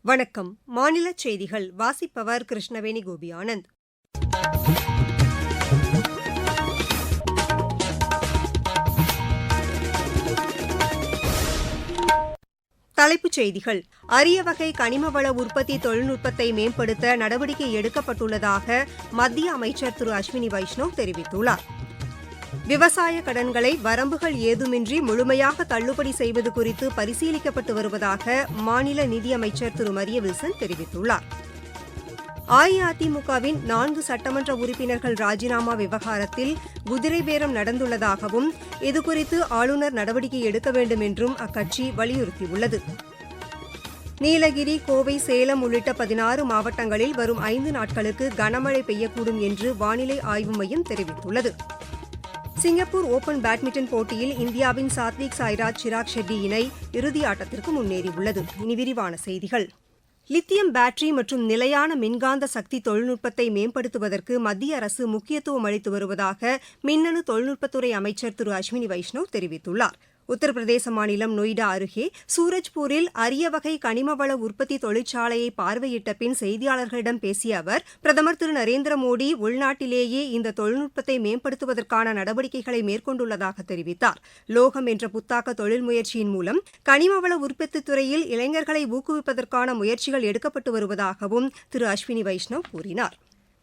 வணக்கம். மாநில செய்திகள் வாசிப்பவர் கிருஷ்ணவேணி கோபி ஆனந்த். தலைப்புச் செய்திகள்: அரிய வகை கனிமவள உற்பத்தி தொழில்நுட்பத்தை மேம்படுத்த நடவடிக்கை எடுக்கப்பட்டுள்ளதாக மத்திய அமைச்சர் திரு அஸ்வினி வைஷ்ணவ் தெரிவித்துள்ளார். விவசாய கடன்களை வரம்புகள் ஏதுமின்றி முழுமையாக தள்ளுபடி செய்வது குறித்து பரிசீலிக்கப்பட்டு வருவதாக மாநில நிதியமைச்சர் திரு மரிய வில்சன் தெரிவித்துள்ளார். அஇஅதிமுகவின் 4 சட்டமன்ற உறுப்பினர்கள் ராஜினாமா விவகாரத்தில் குதிரை பேரம் நடந்துள்ளதாகவும் இதுகுறித்து ஆளுநர் நடவடிக்கை எடுக்க வேண்டும் என்றும் அக்கட்சி வலியுறுத்தியுள்ளது. நீலகிரி, கோவை, சேலம் உள்ளிட்ட 16 மாவட்டங்களில் வரும் 5 நாட்களுக்கு கனமழை பெய்யக்கூடும் என்று வானிலை ஆய்வு மையம் தெரிவித்துள்ளது. சிங்கப்பூர் ஓபன் பேட்மிண்டன் போட்டியில் இந்தியாவின் சாத்விக் சாய்ராஜ், சிராக் ஷெட்டி இணை இறுதி ஆட்டத்திற்கு முன்னேறியுள்ளது. இனி விரிவான செய்திகள். லித்தியம் பேட்டரி மற்றும் நிலையான மின்காந்த சக்தி தொழில்நுட்பத்தை மேம்படுத்துவதற்கு மத்திய அரசு முக்கியத்துவம் அளித்து வருவதாக மின்னணு தொழில்நுட்பத்துறை அமைச்சர் திரு அஸ்வினி வைஷ்ணவ் தெரிவித்துள்ளார். உத்தரப்பிரதேச மாநிலம் நொய்டா அருகே சூரஜ்பூரில் அரிய வகை கனிமவள உற்பத்தி தொழிற்சாலையை பார்வையிட்ட பின் செய்தியாளர்களிடம் பேசிய அவர், பிரதமர் திரு நரேந்திரமோடி உள்நாட்டிலேயே இந்த தொழில்நுட்பத்தை மேம்படுத்துவதற்கான நடவடிக்கைகளை மேற்கொண்டுள்ளதாக தெரிவித்தார். லோகம் என்ற புத்தாக்க தொழில் முயற்சியின் மூலம் கனிமவள உற்பத்தித் துறையில் இளைஞர்களை ஊக்குவிப்பதற்கான முயற்சிகள் எடுக்கப்பட்டு வருவதாகவும் திரு அஸ்வினி வைஷ்ணவ் கூறினார்.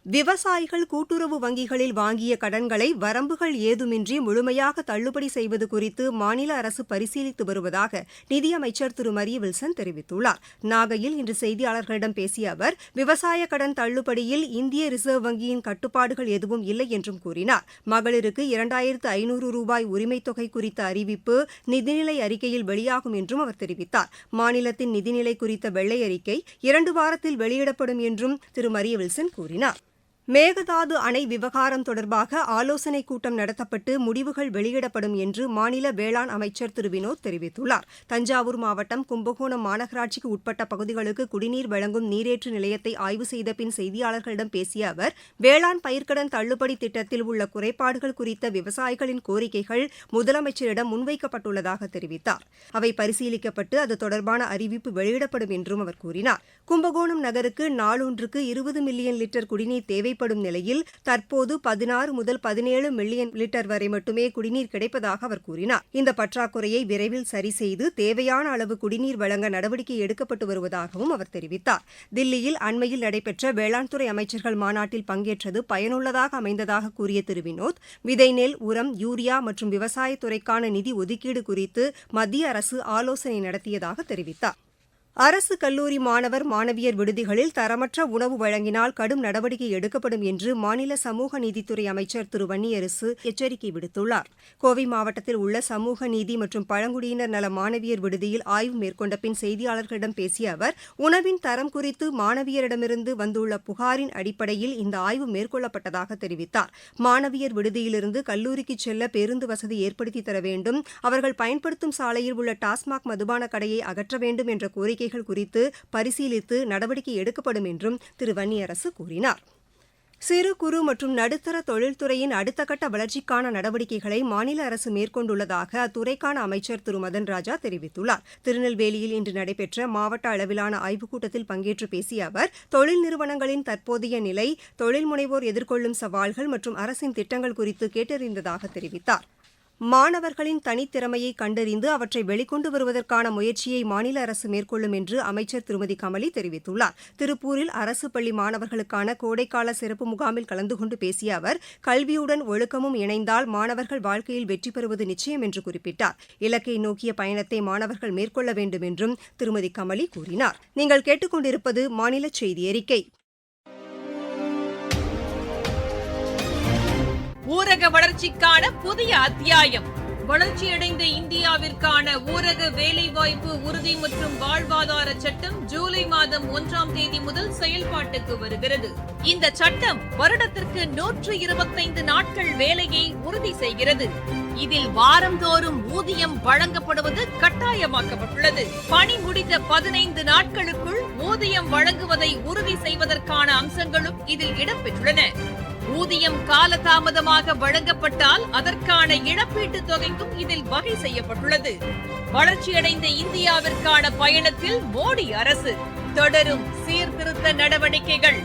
விவசாயிகள் கூட்டுறவு வங்கிகளில் வாங்கிய கடன்களை வரம்புகள் ஏதுமின்றி முழுமையாக தள்ளுபடி செய்வது குறித்து மாநில அரசு பரிசீலித்து வருவதாக நிதியமைச்சர் திரு மரிய வில்சன் தெரிவித்துள்ளார். நாகையில் இன்று செய்தியாளர்களிடம் பேசிய அவர், விவசாய கடன் தள்ளுபடியில் இந்திய ரிசர்வ் வங்கியின் கட்டுப்பாடுகள் எதுவும் இல்லை என்றும் கூறினார். மகளிருக்கு 2500 ரூபாய் உரிமைத் தொகை குறித்த அறிவிப்பு நிதிநிலை அறிக்கையில் வெளியாகும் என்றும் அவர் தெரிவித்தார். மாநிலத்தின் நிதிநிலை குறித்த வெள்ளை அறிக்கை 2 வாரத்தில் வெளியிடப்படும் என்றும் திரு மரிய வில்சன் கூறினார். மேகதாது அணை விவகாரம் தொடர்பாக ஆலோசனைக் கூட்டம் நடத்தப்பட்டு முடிவுகள் வெளியிடப்படும் என்று மாநில வேளாண் அமைச்சர் திரு வினோத் தெரிவித்துள்ளார். தஞ்சாவூர் மாவட்டம் கும்பகோணம் மாநகராட்சிக்கு உட்பட்ட பகுதிகளுக்கு குடிநீர் வழங்கும் நீரேற்று நிலையத்தை ஆய்வு செய்த பின் செய்தியாளர்களிடம் பேசிய அவர், வேளாண் பயிர்க்கடன் தள்ளுபடி திட்டத்தில் உள்ள குறைபாடுகள் குறித்த விவசாயிகளின் கோரிக்கைகள் முதலமைச்சரிடம் முன்வைக்கப்பட்டுள்ளதாக தெரிவித்தார். அவை பரிசீலிக்கப்பட்டு அது தொடர்பான அறிவிப்பு வெளியிடப்படும் என்றும் அவர் கூறினார். கும்பகோணம் நகருக்கு நாளொன்றுக்கு 20 மில்லியன் லிட்டர் குடிநீர் தேவைப்படும் நிலையில் தற்போது 16 முதல் 17 மில்லியன் லிட்டர் வரை மட்டுமே குடிநீர் கிடைப்பதாக அவர் கூறினார். இந்த பற்றாக்குறையை விரைவில் சரி செய்து தேவையான அளவு குடிநீர் வழங்க நடவடிக்கை எடுக்கப்பட்டு வருவதாகவும் அவர் தெரிவித்தார். தில்லியில் அண்மையில் நடைபெற்ற வேளாண் துறை அமைச்சர்கள் மாநாட்டில் பங்கேற்றது பயனுள்ளதாக அமைந்ததாக கூறிய திரு வினோத், விதை நெல், உரம், யூரியா மற்றும் விவசாயத்துறைக்கான நிதி ஒதுக்கீடு குறித்து மத்திய அரசு ஆலோசனை நடத்தியதாக தெரிவித்தார். அரசு கல்லூரி மாணவர் மாணவியர் விடுதிகளில் தரமற்ற உணவு வழங்கினால் கடும் நடவடிக்கை எடுக்கப்படும் என்று மாநில சமூக நீதித்துறை அமைச்சர் திரு வன்னியரசு எச்சரிக்கை விடுத்துள்ளார். கோவை மாவட்டத்தில் உள்ள சமூக நீதி மற்றும் பழங்குடியினர் நல மாணவியர் விடுதியில் ஆய்வு மேற்கொண்ட பின் செய்தியாளர்களிடம் பேசிய அவர், உணவின் தரம் குறித்து மாணவியரிடமிருந்து வந்துள்ள புகாரின் அடிப்படையில் இந்த ஆய்வு மேற்கொள்ளப்பட்டதாக தெரிவித்தார். மாணவியர் விடுதியிலிருந்து கல்லூரிக்கு செல்ல பேருந்து வசதி ஏற்படுத்தி தர வேண்டும், அவர்கள் பயன்படுத்தும் சாலையில் உள்ள டாஸ்மாக் மதுபான கடையை அகற்ற வேண்டும் என்ற கோரிக்கை குறித்து பரிசீலித்து நடவடிக்கை எடுக்கப்படும் என்றும் திரு வன்னியரசு கூறினார். சிறு குறு மற்றும் நடுத்தர தொழில்துறையின் அடுத்த கட்ட வளர்ச்சிக்கான நடவடிக்கைகளை மாநில அரசு மேற்கொண்டுள்ளதாக அத்துறைக்கான அமைச்சர் திரு மதன் ராஜா தெரிவித்துள்ளார். திருநெல்வேலியில் இன்று நடைபெற்ற மாவட்ட அளவிலான ஆய்வுக் கூட்டத்தில் பங்கேற்று பேசிய அவர், தொழில் நிறுவனங்களின் தற்போதைய நிலை, தொழில் முனைவோர் எதிர்கொள்ளும் சவால்கள் மற்றும் அரசின் திட்டங்கள் குறித்து கேட்டறிந்ததாக தெரிவித்தார். மாணவர்களின் தனித்திறமையை கண்டறிந்து அவற்றை வெளிக்கொண்டு வருவதற்கான முயற்சியை மாநில அரசு மேற்கொள்ளும் என்று அமைச்சர் திருமதி கமலி தெரிவித்துள்ளார். திருப்பூரில் அரசு பள்ளி மாணவர்களுக்கான கோடைக்கால சிறப்பு முகாமில் கலந்து கொண்டு பேசிய அவர், கல்வியுடன் ஒழுக்கமும் இணைந்தால் மாணவர்கள் வாழ்க்கையில் வெற்றி பெறுவது நிச்சயம் என்று குறிப்பிட்டார். இலக்கை நோக்கிய பயணத்தை மாணவர்கள் மேற்கொள்ள வேண்டும் என்றும் திருமதி கமலி கூறினார். நீங்கள் கேட்டுக்கொண்டிருப்பது மாநில செய்தி அறிக்கை. ஊரக வளர்ச்சிக்கான புதிய அத்தியாயம். வளர்ச்சியடைந்த இந்தியாவிற்கான ஊரக வேலைவாய்ப்பு உறுதி மற்றும் வாழ்வாதார சட்டம் ஜூலை மாதம் 1ஆம் தேதி முதல் செயல்பாட்டுக்கு வருகிறது. இந்த சட்டம் வருடத்திற்கு 125 நாட்கள் வேலையை உறுதி செய்கிறது. இதில் வாரந்தோறும் ஊதியம் வழங்கப்படுவது கட்டாயமாக்கப்பட்டுள்ளது. பணி முடிந்த 15 நாட்களுக்குள் ஊதியம் வழங்குவதை உறுதி செய்வதற்கான அம்சங்களும் இதில் இடம்பெற்றுள்ளன. ஊதியம் காலதாமதமாக வழங்கப்பட்டால் அதற்கான இழப்பீட்டுத் தொகைக்கும் இதில் வகை செய்யப்பட்டுள்ளது. வளர்ச்சியடைந்த இந்தியாவிற்கான பயணத்தில் மோடி அரசு தொடரும் சீர்திருத்த நடவடிக்கைகள்.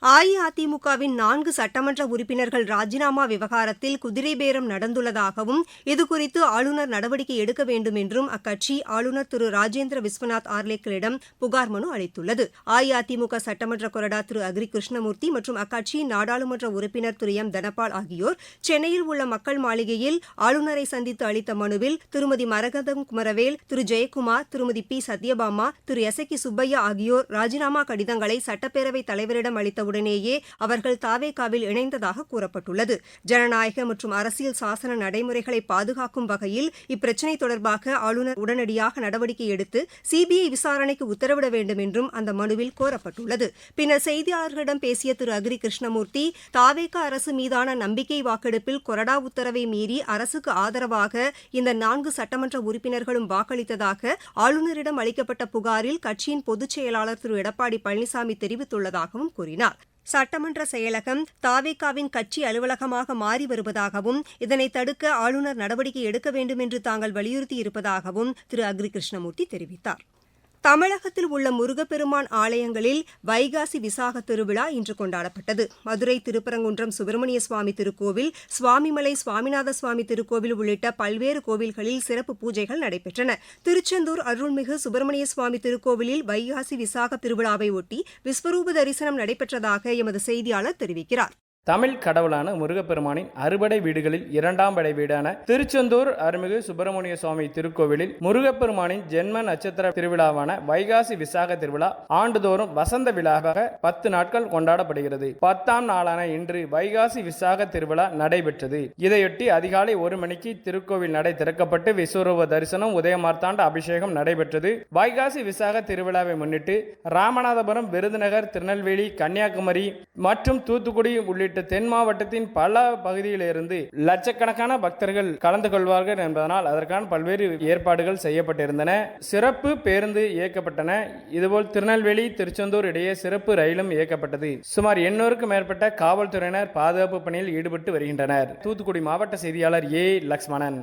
அஇஅதிமுகவின் 4 சட்டமன்ற உறுப்பினர்கள் ராஜினாமா விவகாரத்தில் குதிரை பேரம் நடந்துள்ளதாகவும் இதுகுறித்து ஆளுநர் நடவடிக்கை எடுக்க வேண்டும் என்றும் அக்கட்சி ஆளுநர் திரு ராஜேந்திர விஸ்வநாத் ஆர்லேக்கரிடம் புகார் மனு அளித்துள்ளது. அஇஅதிமுக சட்டமன்ற கொறடா திரு அக்ரி கிருஷ்ணமூர்த்தி மற்றும் அக்கட்சியின் நாடாளுமன்ற உறுப்பினர் திரு எம் தனபால் ஆகியோர் சென்னையில் உள்ள மக்கள் மாளிகையில் ஆளுநரை சந்தித்து அளித்த மனுவில் திருமதி மரகதம் குமரவேல், திரு ஜெயக்குமார், திருமதி பி சத்யபாமா, திரு எசக்கி சுப்பையா ஆகியோர் ராஜினாமா கடிதங்களை சட்டப்பேரவைத் தலைவரிடம் அளித்தவுடன் உடனேயே அவர்கள் தாவேகாவில் இணைந்ததாக கூறப்பட்டுள்ளது. ஜனநாயக மற்றும் அரசியல் சாசன நடைமுறைகளை பாதுகாக்கும் வகையில் இப்பிரச்சினை தொடர்பாக ஆளுநர் உடனடியாக நடவடிக்கை எடுத்து சிபிஐ விசாரணைக்கு உத்தரவிட வேண்டும் என்றும் அந்த மனுவில் கோரப்பட்டுள்ளது. பின்னர் செய்தியாளர்களிடம் பேசிய திரு அக்ரி கிருஷ்ணமூர்த்தி, தாவேகா அரசு மீதான நம்பிக்கை வாக்கெடுப்பில் கொறடா உத்தரவை மீறி அரசுக்கு ஆதரவாக இந்த 4 சட்டமன்ற உறுப்பினர்களும் வாக்களித்ததாக ஆளுநரிடம் அளிக்கப்பட்ட புகாரில் கட்சியின் பொதுச் செயலாளர் திரு எடப்பாடி பழனிசாமி தெரிவித்துள்ளதாகவும் கூறினார். சட்டமன்ற செயலகம் தாவேகாவின் கட்சி அலுவலகமாக மாறி வருவதாகவும் இதனை தடுக்க ஆளுநர் நடவடிக்கை எடுக்க வேண்டும் என்று தாங்கள் வலியுறுத்தியிருப்பதாகவும் திரு அக்ரி கிருஷ்ணமூர்த்தி தெரிவித்தார். தமிழகத்தில் உள்ள முருகப்பெருமான் ஆலயங்களில் வைகாசி விசாக திருவிழா இன்று கொண்டாடப்பட்டது. மதுரை திருப்பரங்குன்றம் சுப்பிரமணிய சுவாமி திருக்கோவில், சுவாமிமலை சுவாமிநாத சுவாமி திருக்கோவில் உள்ளிட்ட பல்வேறு கோவில்களில் சிறப்பு பூஜைகள் நடைபெற்றன. திருச்செந்தூர் அருள்மிகு சுப்பிரமணிய சுவாமி திருக்கோவிலில் வைகாசி விசாக திருவிழாவை ஒட்டி விஸ்வரூப தரிசனம் நடைபெற்றதாக எமது செய்தியாளர் தெரிவிக்கிறார். தமிழ் கடவுளான முருகப்பெருமானின் அறுபடை வீடுகளில் 2ஆம் படை வீடான திருச்செந்தூர் அருள்மிகு சுப்பிரமணிய சுவாமி திருக்கோவிலில் முருகப்பெருமானின் ஜென்ம நட்சத்திர திருவிழாவான வைகாசி விசாக திருவிழா ஆண்டுதோறும் வசந்த விழாவாக 10 நாட்கள் கொண்டாடப்படுகிறது. 10ஆம் நாளான இன்று வைகாசி விசாக திருவிழா நடைபெற்றது. இதையொட்டி அதிகாலை 1 மணிக்கு திருக்கோவில் நடை திறக்கப்பட்டு விஸ்வரூப தரிசனம், உதயமார்த்தாண்ட அபிஷேகம் நடைபெற்றது. வைகாசி விசாக திருவிழாவை முன்னிட்டு ராமநாதபுரம், விருதுநகர், திருநெல்வேலி, கன்னியாகுமரி மற்றும் தூத்துக்குடி உள்ளிட்ட தென் மாவட்டத்தின் பல பகுதியிலிருந்து லட்சக்கணக்கான பக்தர்கள் கலந்து கொள்வார்கள் என்பதனால் அதற்கான பல்வேறு ஏற்பாடுகள் செய்யப்பட்டிருந்தன. சிறப்பு பேருந்து இயக்கப்பட்டன. இதுபோல் திருநெல்வேலி, திருச்செந்தூர் இடையே சிறப்பு ரயிலும் இயக்கப்பட்டது. சுமார் 800க்கும் மேற்பட்ட காவல்துறையினர் பாதுகாப்பு பணியில் ஈடுபட்டு வருகின்றனர். தூத்துக்குடி மாவட்ட செய்தியாளர் ஏ. லக்ஷ்மணன்.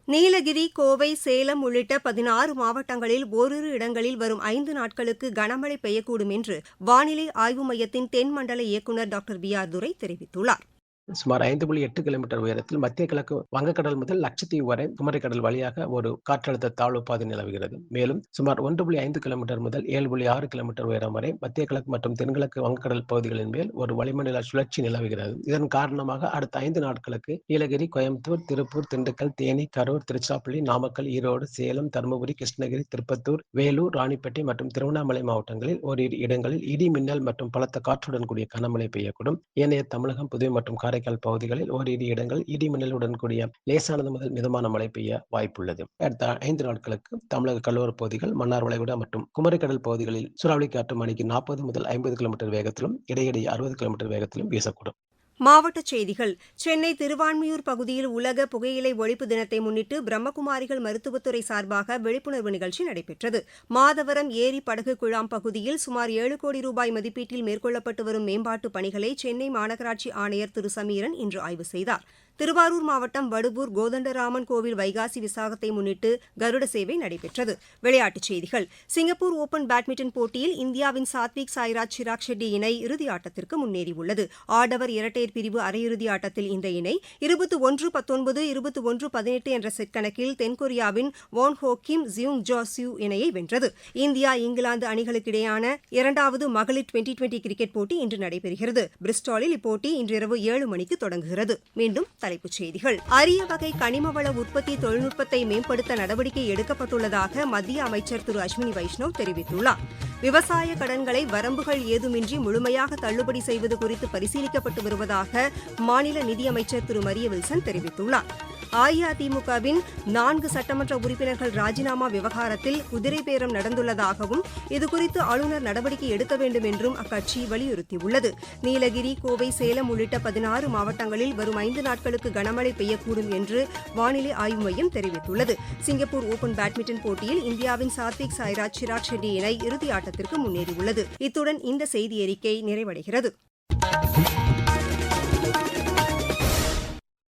நீலகிரி, கோவை, சேலம் உள்ளிட்ட 16 மாவட்டங்களில் ஓரிரு இடங்களில் வரும் 5 நாட்களுக்கு கனமழை பெய்யக்கூடும் என்று வானிலை ஆய்வு மையத்தின் தென்மண்டல இயக்குநர் டாக்டர் பி ஆர் துரை தெரிவித்துள்ளார். சுமார் 5.8 கிலோமீட்டர் உயரத்தில் மத்திய கிழக்கு வங்கக்கடல் முதல் லட்சத்தீவு வரை குமரிக்கடல் வழியாக ஒரு காற்றழுத்த தாழ்வு பாதை நிலவுகிறது. மேலும் சுமார் 1.5 கிலோமீட்டர் முதல் 7.6 கிலோமீட்டர் உயரம் வரை மத்திய கிழக்கு மற்றும் தென்கிழக்கு வங்கக்கடல் பகுதிகளின் மேல் ஒரு வளிமண்டல சுழற்சி நிலவுகிறது. இதன் காரணமாக அடுத்த 5 நாட்களுக்கு நீலகிரி, கோயம்புத்தூர், திருப்பூர், திண்டுக்கல், தேனி, கரூர், திருச்சிராப்பள்ளி, நாமக்கல், ஈரோடு, சேலம், தருமபுரி, கிருஷ்ணகிரி, திருப்பத்தூர், வேலூர், ராணிப்பேட்டை மற்றும் திருவண்ணாமலை மாவட்டங்களில் ஓரிரு இடங்களில் இடி மின்னல் மற்றும் பலத்த காற்றுடன் கூடிய கனமழை பெய்யக்கூடும். ஏனைய தமிழகம், புதுவை மற்றும் காரைக்கால் பகுதிகளில் ஓரிரு இடங்கள் இடி மின்னலுடன் கூடிய லேசானது முதல் மிதமான மழை பெய்ய வாய்ப்புள்ளது. அடுத்த 5 நாட்களுக்கு தமிழக கடலோர பகுதிகள், மன்னார் வளைகுடா மற்றும் குமரிக்கடல் பகுதிகளில் சூறாவளி காற்று மணிக்கு 40 முதல் 50 கிலோமீட்டர் வேகத்திலும் இடையிடையே 60 கிலோமீட்டர் வேகத்திலும் வீசக்கூடும். மாவட்டச் செய்திகள். சென்னை திருவான்மியூர் பகுதியில் உலக புகையிலை ஒழிப்பு தினத்தை முன்னிட்டு பிரம்மகுமாரிகள் மருத்துவத்துறை சார்பாக விழிப்புணர்வு நிகழ்ச்சி நடைபெற்றது. மாதவரம் ஏரி படகு குழாம் பகுதியில் சுமார் 7 கோடி ரூபாய் மதிப்பீட்டில் மேற்கொள்ளப்பட்டு வரும் மேம்பாட்டுப் பணிகளை சென்னை மாநகராட்சி ஆணையர் திரு சமீரன் இன்று ஆய்வு செய்தார். திருவாரூர் மாவட்டம் வடுவூர் கோதண்டராமன் கோவில் வைகாசி விசாகத்தை முன்னிட்டு கருட சேவை நடைபெற்றது. விளையாட்டுச் செய்திகள். சிங்கப்பூர் ஓபன் பேட்மிண்டன் போட்டியில் இந்தியாவின் சாத்விக் சாய்ராஜ், சிராக் ஷெட்டி இணை இறுதி ஆட்டத்திற்கு முன்னேறியுள்ளது. ஆடவர் இரட்டையர் பிரிவு அரையிறுதி ஆட்டத்தில் இந்த இணை 21-19, 21-18 என்ற செட் கணக்கில் தென்கொரியாவின் வான் ஹோ கிம் ஜியூங் ஜோ சியூ இணையை வென்றது. இந்தியா, இங்கிலாந்து அணிகளுக்கிடையான 2வது மகளிர் டுவெண்டி கிரிக்கெட் போட்டி இன்று நடைபெறுகிறது. பிரிஸ்டாலில் இப்போட்டி இன்றிரவு 7 மணிக்கு தொடங்குகிறது. மீண்டும் தலைப்புச் செய்திகள். அரிய வகை கனிமவள உற்பத்தி தொழில்நுட்பத்தை மேம்படுத்த நடவடிக்கை எடுக்கப்பட்டுள்ளதாக மத்திய அமைச்சர் திரு அஸ்வினி வைஷ்ணவ் தெரிவித்துள்ளார். விவசாய கடன்களை வரம்புகள் ஏதுமின்றி முழுமையாக தள்ளுபடி செய்வது குறித்து பரிசீலிக்கப்பட்டு வருவதாக மாநில நிதியமைச்சர் திரு மரிய வில்சன் தெரிவித்துள்ளார். அஇஅதிமுகவின் 4 சட்டமன்ற உறுப்பினர்கள் ராஜினாமா விவகாரத்தில் குதிரை பேரம் நடந்துள்ளதாகவும் இதுகுறித்து ஆளுநர் நடவடிக்கை எடுக்க வேண்டும் என்றும் அக்கட்சி வலியுறுத்தியுள்ளது. நீலகிரி, கோவை, சேலம் உள்ளிட்ட 16 மாவட்டங்களில் வரும் 5 நாட்களுக்கு கனமழை பெய்யக்கூடும் என்று வானிலை ஆய்வு மையம் தெரிவித்துள்ளது. சிங்கப்பூர் ஓபன் பேட்மிண்டன் போட்டியில் இந்தியாவின் சாத்விக் சாய்ராஜ், சிராக் ஷெட்டி இணை இறுதி ஆட்டத்திற்கு முன்னேறியுள்ளது. இத்துடன் இந்த செய்தி அறிக்கை நிறைவடைகிறது.